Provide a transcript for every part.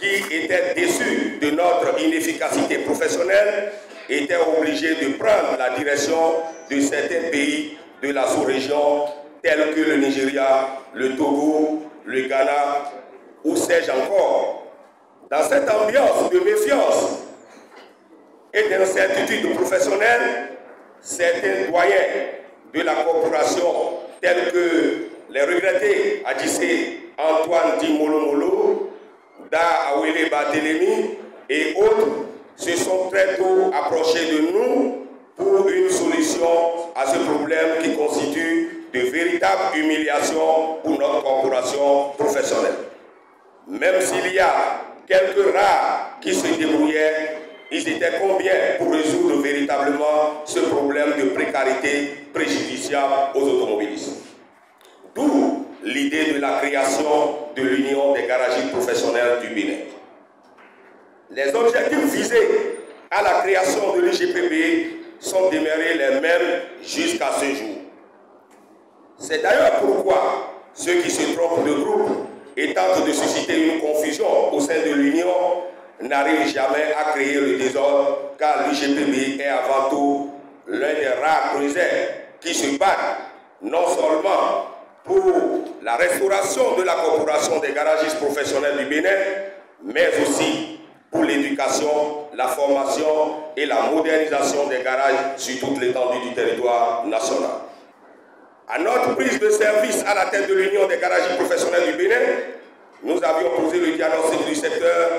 qui étaient déçus de notre inefficacité professionnelle étaient obligés de prendre la direction de certains pays de la sous-région tels que le Nigeria, le Togo, le Ghana ou sais-je encore. Dans cette ambiance de méfiance et d'incertitude professionnelle, certains doyens de la corporation tels que les regrettés Adjissé Antoine Di Molomolo, Da Awele Barthélémy et autres se sont très tôt approchés de nous pour une solution à ce problème qui constitue de véritables humiliations pour notre corporation professionnelle. Même s'il y a quelques rares qui se débrouillaient, ils étaient combien pour résoudre véritablement ce problème de précarité préjudiciable aux automobilistes. D'où l'idée de la création de l'Union des garagistes professionnels du Bénin. Les objectifs visés à la création de l'UGPB sont demeurés les mêmes jusqu'à ce jour. C'est d'ailleurs pourquoi ceux qui se trompent de groupe et tentent de susciter une confusion au sein de l'Union n'arrivent jamais à créer le désordre, car l'UGPB est avant tout l'un des rares cruisers qui se battent non seulement pour la restauration de la corporation des garagistes professionnels du Bénin, mais aussi pour l'éducation, la formation et la modernisation des garages sur toute l'étendue du territoire national. À notre prise de service à la tête de l'Union des garagistes professionnels du Bénin, nous avions posé le diagnostic du secteur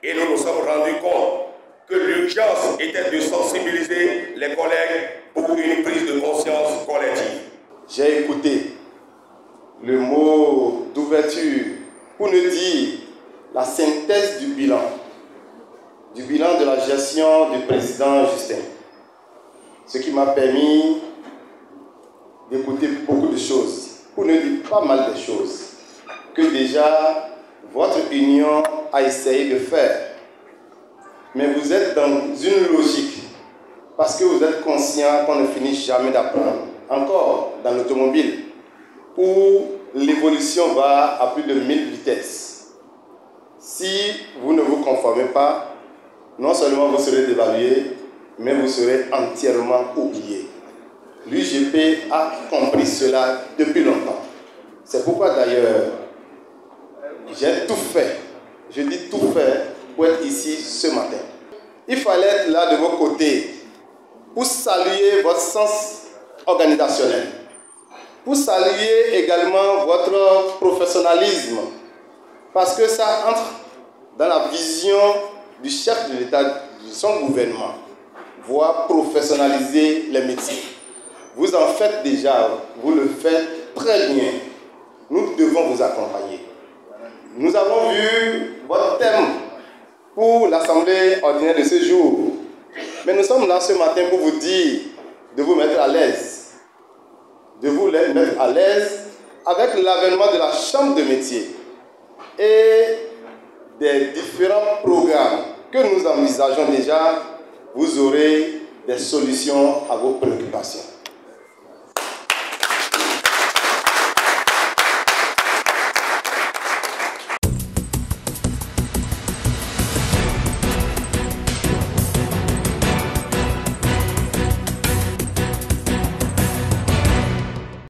et nous nous sommes rendus compte que l'urgence était de sensibiliser les collègues pour une prise de conscience collective. J'ai écouté le mot d'ouverture pour nous dire la synthèse du bilan de la gestion du président Justin. Ce qui m'a permis d'écouter beaucoup de choses, pour ne dire pas mal de choses, que déjà votre union a essayé de faire. Mais vous êtes dans une logique, parce que vous êtes conscient qu'on ne finit jamais d'apprendre. Encore dans l'automobile, où l'évolution va à plus de 1000 vitesses. Si vous ne vous conformez pas, non seulement vous serez dévalué, mais vous serez entièrement oublié. L'UGP a compris cela depuis longtemps. C'est pourquoi d'ailleurs, j'ai tout fait, je dis tout fait, pour être ici ce matin. Il fallait être là de vos côtés pour saluer votre sens organisationnel, pour saluer également votre professionnalisme, parce que ça entre dans la vision du chef de l'État, de son gouvernement, voire professionnaliser les métiers. Vous en faites déjà, vous le faites très bien. Nous devons vous accompagner. Nous avons vu votre thème pour l'Assemblée ordinaire de ce jour. Mais nous sommes là ce matin pour vous dire de vous mettre à l'aise. De vous mettre à l'aise avec l'avènement de la Chambre de métier et des différents programmes que nous envisageons déjà. Vous aurez des solutions à vos préoccupations.